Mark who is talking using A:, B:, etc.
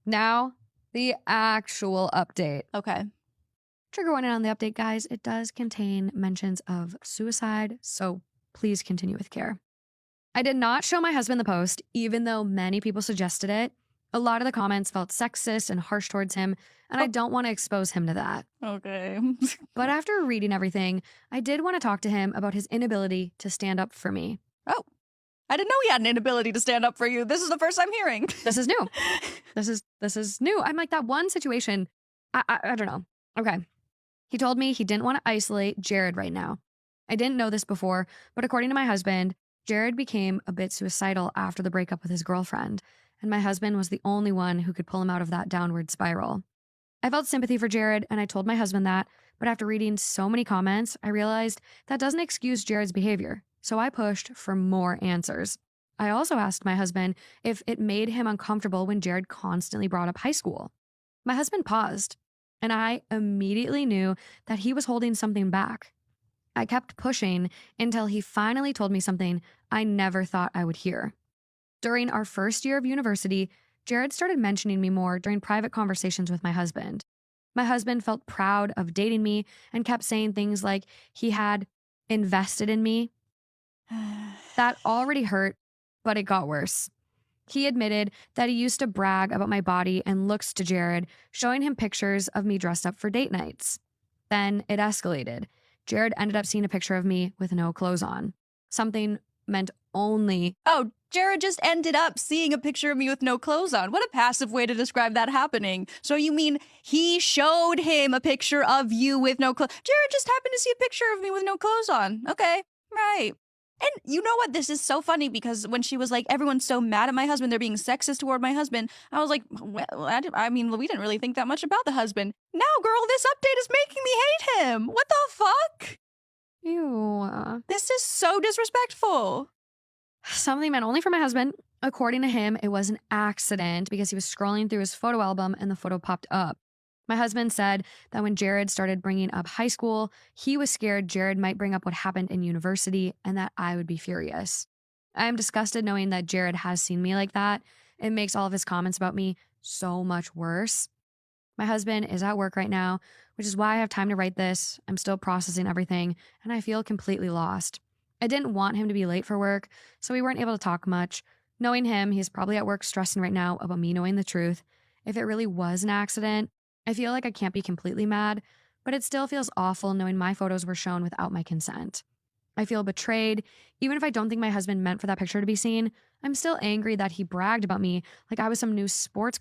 A: Now, the actual update.
B: Okay.
A: Trigger warning on the update, guys. It does contain mentions of suicide, so please continue with care. I did not show my husband the post, even though many people suggested it. A lot of the comments felt sexist and harsh towards him, and I don't want to expose him to that.
B: Okay.
A: But after reading everything, I did want to talk to him about his inability to stand up for me.
B: Oh, I didn't know he had an inability to stand up for you. This is the first I'm hearing.
A: This is new. This is new. I'm like, that one situation, I don't know. Okay. He told me he didn't want to isolate Jared right now. I didn't know this before, but according to my husband, Jared became a bit suicidal after the breakup with his girlfriend, and my husband was the only one who could pull him out of that downward spiral. I felt sympathy for Jared, and I told my husband that, but after reading so many comments, I realized that doesn't excuse Jared's behavior, so I pushed for more answers. I also asked my husband if it made him uncomfortable when Jared constantly brought up high school. My husband paused, and I immediately knew that he was holding something back. I kept pushing until he finally told me something I never thought I would hear. During our first year of university, Jared started mentioning me more during private conversations with my husband. My husband felt proud of dating me and kept saying things like he had invested in me. That already hurt, but it got worse. He admitted that he used to brag about my body and looks to Jared, showing him pictures of me dressed up for date nights. Then it escalated. Jared ended up seeing a picture of me with no clothes on. Something meant only.
B: Oh, Jared just ended up seeing a picture of me with no clothes on. What a passive way to describe that happening. So you mean he showed him a picture of you with no clothes? Jared just happened to see a picture of me with no clothes on. Okay, right. And you know what? This is so funny because when she was like, everyone's so mad at my husband, they're being sexist toward my husband. I was like, well, I mean, we didn't really think that much about the husband. Now, girl, this update is making me hate him. What the fuck?
A: Ew.
B: This is so disrespectful.
A: Something meant only for my husband. According to him, it was an accident because he was scrolling through his photo album and the photo popped up. My husband said that when Jared started bringing up high school, he was scared Jared might bring up what happened in university and that I would be furious. I am disgusted knowing that Jared has seen me like that. It makes all of his comments about me so much worse. My husband is at work right now, which is why I have time to write this. I'm still processing everything, and I feel completely lost. I didn't want him to be late for work, so we weren't able to talk much. Knowing him, he's probably at work stressing right now about me knowing the truth. If it really was an accident, I feel like I can't be completely mad, but it still feels awful knowing my photos were shown without my consent. I feel betrayed. Even if I don't think my husband meant for that picture to be seen, I'm still angry that he bragged about me like I was some new sports